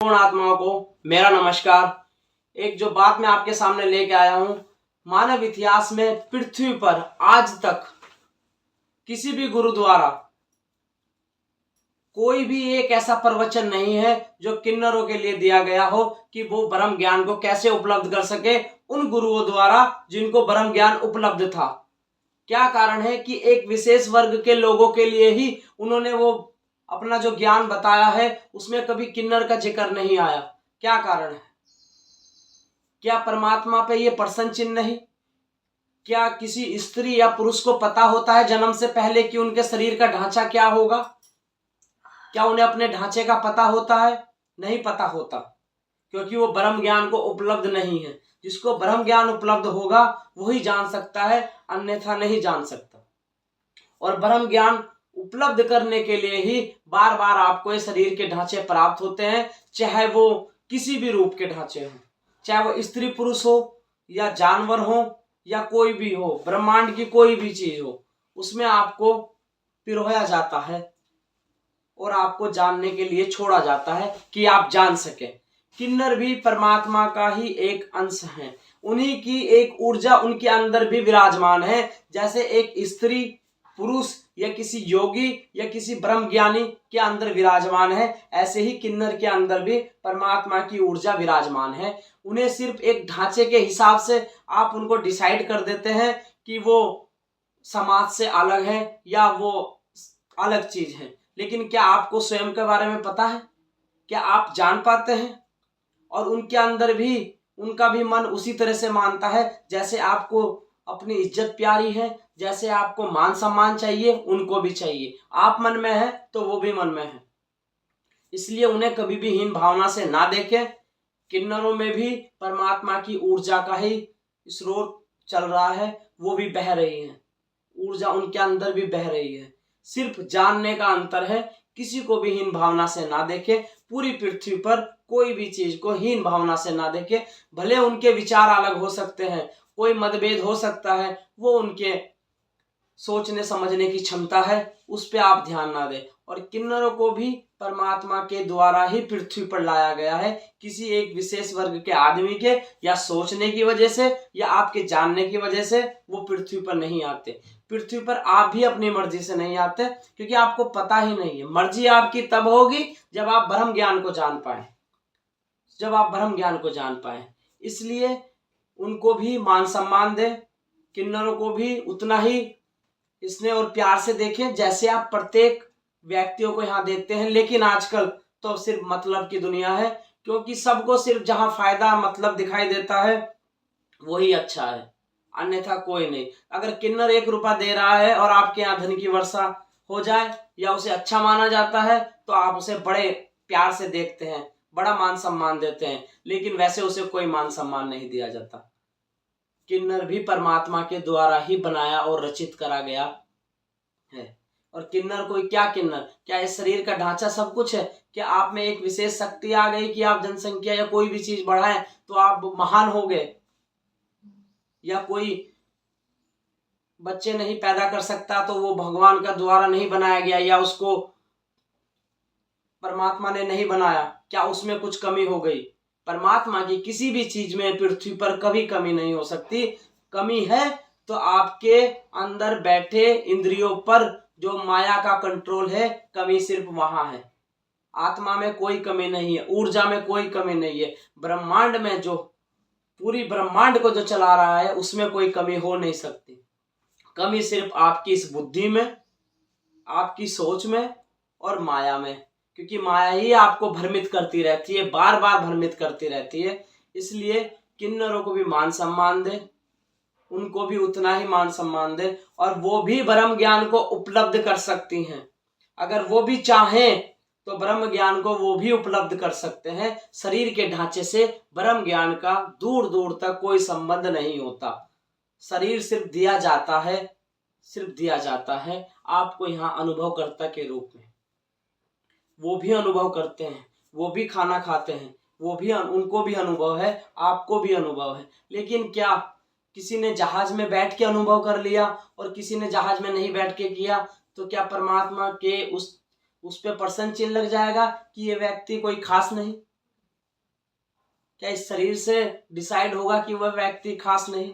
संपूर्ण आत्माओं को मेरा नमस्कार। एक जो बात मैं आपके सामने लेके आया हूं, मानव इतिहास में पृथ्वी पर आज तक किसी भी गुरु द्वारा कोई भी एक ऐसा प्रवचन नहीं है जो किन्नरों के लिए दिया गया हो कि वो ब्रह्म ज्ञान को कैसे उपलब्ध कर सके उन गुरुओं द्वारा जिनको ब्रह्म ज्ञान उपलब्ध था। क्या कारण है कि एक विशेष वर्ग के लोगों के लिए ही उन्होंने वो अपना जो ज्ञान बताया है उसमें कभी किन्नर का जिक्र नहीं आया। क्या कारण है? क्या परमात्मा पे ये प्रश्न चिन्ह नहीं? क्या किसी स्त्री या पुरुष को पता होता है जन्म से पहले कि उनके शरीर का ढांचा क्या होगा? क्या उन्हें अपने ढांचे का पता होता है? नहीं पता होता, क्योंकि वो ब्रह्म ज्ञान को उपलब्ध नहीं है। जिसको ब्रह्म ज्ञान उपलब्ध होगा वही जान सकता है, अन्यथा नहीं जान सकता। और ब्रह्म ज्ञान उपलब्ध करने के लिए ही बार बार आपको ये शरीर के ढांचे प्राप्त होते हैं, चाहे वो किसी भी रूप के ढांचे हो, चाहे वो स्त्री पुरुष हो या जानवर हो या कोई भी हो, ब्रह्मांड की कोई भी चीज हो, उसमें आपको पिरोया जाता है और आपको जानने के लिए छोड़ा जाता है कि आप जान सके। किन्नर भी परमात्मा का ही एक अंश है, उन्हीं की एक ऊर्जा उनके अंदर भी विराजमान है। जैसे एक स्त्री पुरुष या किसी योगी या किसी ब्रह्म ज्ञानी के अंदर विराजमान है, ऐसे ही किन्नर के अंदर भी परमात्मा की ऊर्जा विराजमान है। उन्हें सिर्फ एक ढांचे के हिसाब से आप उनको डिसाइड कर देते हैं कि वो समाज से अलग है या वो अलग चीज है, लेकिन क्या आपको स्वयं के बारे में पता है? क्या आप जान पाते हैं? और उनके अंदर भी उनका भी मन उसी तरह से मानता है जैसे आपको अपनी इज्जत प्यारी है, जैसे आपको मान सम्मान चाहिए उनको भी चाहिए। आप मन में है तो वो भी मन में है, इसलिए उन्हें कभी भी हीन भावना से ना देखें। किन्नरों में भी परमात्मा की ऊर्जा का ही स्रोत चल रहा है, वो भी बह रही है, ऊर्जा उनके अंदर भी बह रही है। सिर्फ जानने का अंतर है। किसी को भी हीन भावना से ना देखे, पूरी पृथ्वी पर कोई भी चीज को हीन भावना से ना देखे। भले उनके विचार अलग हो सकते हैं, कोई मतभेद हो सकता है, वो उनके सोचने समझने की क्षमता है, उस पे आप ध्यान ना दें। और किन्नरों को भी परमात्मा के द्वारा ही पृथ्वी पर लाया गया है, किसी एक विशेष वर्ग के आदमी के या सोचने की वजह से या आपके जानने की वजह से वो पृथ्वी पर नहीं आते। पृथ्वी पर आप भी अपनी मर्जी से नहीं आते, क्योंकि आपको पता ही नहीं है। मर्जी आपकी तब होगी जब आप ब्रह्म ज्ञान को जान पाए, जब आप ब्रह्म ज्ञान को जान पाए। इसलिए उनको भी मान सम्मान दें, किन्नरों को भी उतना ही स्नेह और प्यार से देखें जैसे आप प्रत्येक व्यक्तियों को यहाँ देखते हैं। लेकिन आजकल तो सिर्फ मतलब की दुनिया है, क्योंकि सबको सिर्फ जहां फायदा मतलब दिखाई देता है वही अच्छा है, अन्यथा कोई नहीं। अगर किन्नर 1 रुपया दे रहा है और आपके यहाँ धन की वर्षा हो जाए या उसे अच्छा माना जाता है तो आप उसे बड़े प्यार से देखते हैं, बड़ा मान सम्मान देते हैं, लेकिन वैसे उसे कोई मान सम्मान नहीं दिया जाता। किन्नर भी परमात्मा के द्वारा ही बनाया और रचित करा गया है। और किन्नर कोई क्या किन्नर, क्या इस शरीर का ढांचा सब कुछ है? क्या आप में एक विशेष शक्ति आ गई कि आप जनसंख्या या कोई भी चीज बढ़ाएं तो आप महान हो गए? या कोई बच्चे नहीं पैदा कर सकता तो वो भगवान का द्वारा नहीं बनाया गया या उसको परमात्मा ने नहीं बनाया? क्या उसमें कुछ कमी हो गई? परमात्मा की किसी भी चीज में पृथ्वी पर कभी कमी नहीं हो सकती। कमी है तो आपके अंदर बैठे इंद्रियों पर जो माया का कंट्रोल है, कमी सिर्फ वहां है। आत्मा में कोई कमी नहीं है, ऊर्जा में कोई कमी नहीं है। ब्रह्मांड में जो पूरी ब्रह्मांड को जो चला रहा है उसमें कोई कमी हो नहीं सकती। कमी सिर्फ आपकी इस बुद्धि में, आपकी सोच में और माया में, क्योंकि माया ही आपको भ्रमित करती रहती है, बार बार भ्रमित करती रहती है। इसलिए किन्नरों को भी मान सम्मान दे, उनको भी उतना ही मान सम्मान दे, और वो भी ब्रह्म ज्ञान को उपलब्ध कर सकती हैं। अगर वो भी चाहें तो ब्रह्म ज्ञान को वो भी उपलब्ध कर सकते हैं। शरीर के ढांचे से ब्रह्म ज्ञान का दूर दूर तक कोई संबंध नहीं होता। शरीर सिर्फ दिया जाता है, सिर्फ दिया जाता है आपको यहाँ अनुभवकर्ता के रूप में। वो भी अनुभव करते हैं, वो भी खाना खाते हैं, वो भी, उनको भी अनुभव है, आपको भी अनुभव है। लेकिन क्या किसी ने जहाज में बैठ के अनुभव कर लिया और किसी ने जहाज में नहीं बैठ के किया, तो क्या परमात्मा के उस पे प्रश्न चिन्ह लग जाएगा कि ये व्यक्ति कोई खास नहीं? क्या इस शरीर से डिसाइड होगा कि वह व्यक्ति खास नहीं?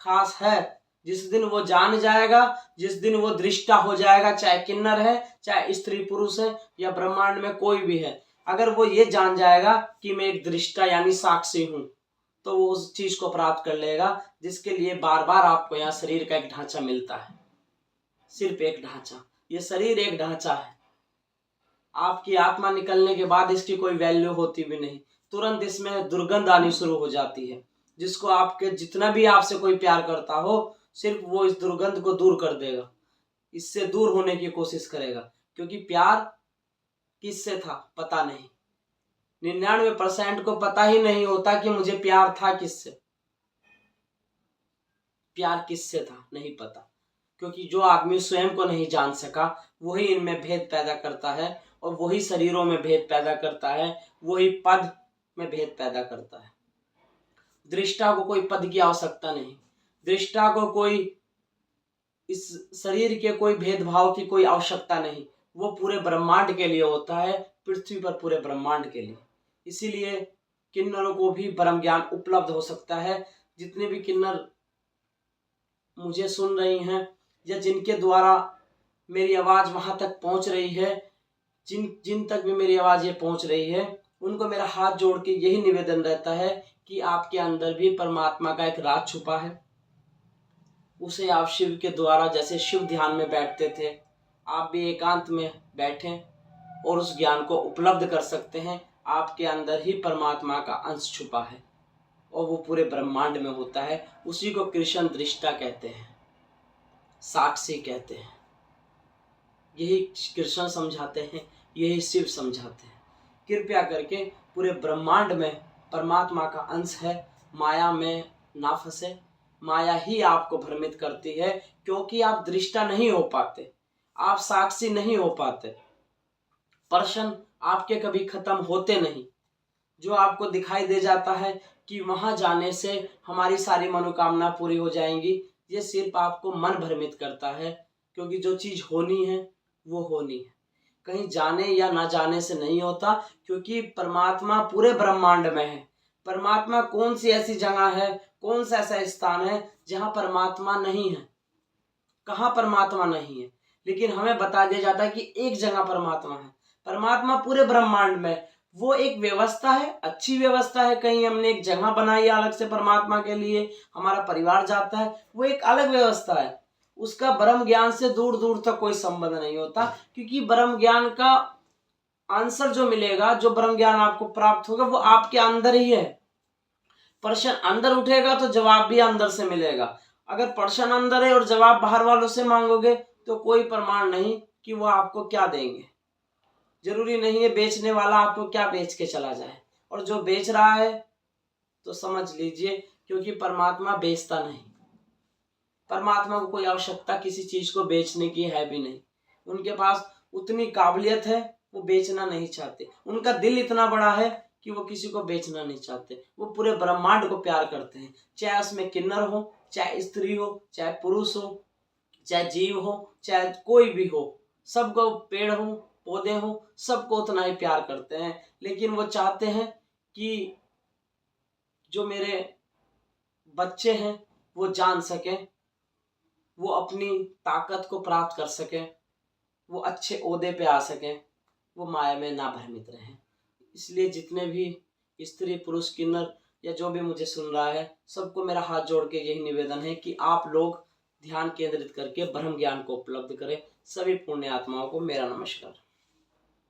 खास है। जिस दिन वो जान जाएगा, जिस दिन वो दृष्टा हो जाएगा, चाहे किन्नर है, चाहे स्त्री पुरुष है, या ब्रह्मांड में कोई भी है, अगर वो ये जान जाएगा कि मैं एक दृष्टा यानी साक्षी हूं, तो वो उस चीज को प्राप्त कर लेगा जिसके लिए बार बार आपको यहाँ शरीर का एक ढांचा मिलता है। सिर्फ एक ढांचा, ये शरीर एक ढांचा है। आपकी आत्मा निकलने के बाद इसकी कोई वैल्यू होती भी नहीं, तुरंत इसमें दुर्गंध आनी शुरू हो जाती है, जिसको आपके जितना भी आपसे कोई प्यार करता हो, सिर्फ वो इस दुर्गंध को दूर कर देगा, इससे दूर होने की कोशिश करेगा, क्योंकि प्यार किससे था पता नहीं। 99% को पता ही नहीं होता कि मुझे प्यार था किससे, प्यार किससे था नहीं पता, क्योंकि जो आदमी स्वयं को नहीं जान सका वही इनमें भेद पैदा करता है, और वही शरीरों में भेद पैदा करता है, वही पद में भेद पैदा करता है। दृष्टा को कोई पद की आवश्यकता नहीं, दृष्टा को कोई इस शरीर के कोई भेदभाव की कोई आवश्यकता नहीं, वो पूरे ब्रह्मांड के लिए होता है, पृथ्वी पर पूरे ब्रह्मांड के लिए। इसीलिए किन्नरों को भी ब्रह्म ज्ञान उपलब्ध हो सकता है। जितने भी किन्नर मुझे सुन रही हैं या जिनके द्वारा मेरी आवाज वहां तक पहुंच रही है, जिन तक भी मेरी आवाज ये पहुंच रही है, उनको मेरा हाथ जोड़ के यही निवेदन रहता है कि आपके अंदर भी परमात्मा का एक राज छुपा है। उसे आप शिव के द्वारा, जैसे शिव ध्यान में बैठते थे, आप भी एकांत में बैठें और उस ज्ञान को उपलब्ध कर सकते हैं। आपके अंदर ही परमात्मा का अंश छुपा है और वो पूरे ब्रह्मांड में होता है। उसी को कृष्ण दृष्टा कहते हैं, साक्षी कहते हैं। यही कृष्ण समझाते हैं, यही शिव समझाते हैं। कृपया करके पूरे ब्रह्मांड में परमात्मा का अंश है, माया में ना फंसे। माया ही आपको भ्रमित करती है, क्योंकि आप दृष्टा नहीं हो पाते, आप साक्षी नहीं हो पाते। प्रश्न आपके कभी खत्म होते नहीं। जो आपको दिखाई दे जाता है कि वहां जाने से हमारी सारी मनोकामना पूरी हो जाएंगी, ये सिर्फ आपको मन भ्रमित करता है, क्योंकि जो चीज होनी है वो होनी है। कहीं जाने या ना जाने से नहीं होता, क्योंकि परमात्मा पूरे ब्रह्मांड में है। परमात्मा कौन सी ऐसी जगह है, कौन सा ऐसा स्थान है जहां परमात्मा नहीं है? कहाँ परमात्मा नहीं है? लेकिन हमें बता दिया जाता है कि एक जगह परमात्मा है। परमात्मा पूरे ब्रह्मांड में, वो एक व्यवस्था है, अच्छी व्यवस्था है। कहीं हमने एक जगह बनाई है अलग से परमात्मा के लिए, हमारा परिवार जाता है, वो एक अलग व्यवस्था है। उसका ब्रह्म ज्ञान से दूर दूर तक कोई संबंध नहीं होता, क्योंकि ब्रह्म ज्ञान का आंसर जो मिलेगा, जो ब्रह्म ज्ञान आपको प्राप्त होगा, वो आपके अंदर ही है। प्रश्न अंदर उठेगा तो जवाब भी अंदर से मिलेगा। अगर प्रश्न अंदर है और जवाब बाहर वालों से मांगोगे तो कोई प्रमाण नहीं कि वो आपको क्या देंगे। जरूरी नहीं है बेचने वाला आपको क्या बेच के चला जाए, और जो बेच रहा है तो समझ लीजिए, क्योंकि परमात्मा बेचता नहीं। परमात्मा को कोई आवश्यकता किसी चीज को बेचने की है भी नहीं। उनके पास उतनी काबिलियत है, वो बेचना नहीं चाहते। उनका दिल इतना बड़ा है कि वो किसी को बेचना नहीं चाहते। वो पूरे ब्रह्मांड को प्यार करते हैं, चाहे उसमें किन्नर हो, चाहे स्त्री हो, चाहे पुरुष हो, चाहे जीव हो, चाहे कोई भी हो, सबको, पेड़ हो, पौधे हो, सबको उतना ही प्यार करते हैं। लेकिन वो चाहते हैं कि जो मेरे बच्चे हैं वो जान सकें, वो अपनी ताकत को प्राप्त कर सकें, वो अच्छे ओहदे पे आ सकें, वो माया में ना भ्रमित रहें। इसलिए जितने भी स्त्री पुरुष किन्नर या जो भी मुझे सुन रहा है, सबको मेरा हाथ जोड़ के यही निवेदन है कि आप लोग ध्यान केंद्रित करके ब्रह्म ज्ञान को उपलब्ध करें। सभी पुण्य आत्माओं को मेरा नमस्कार।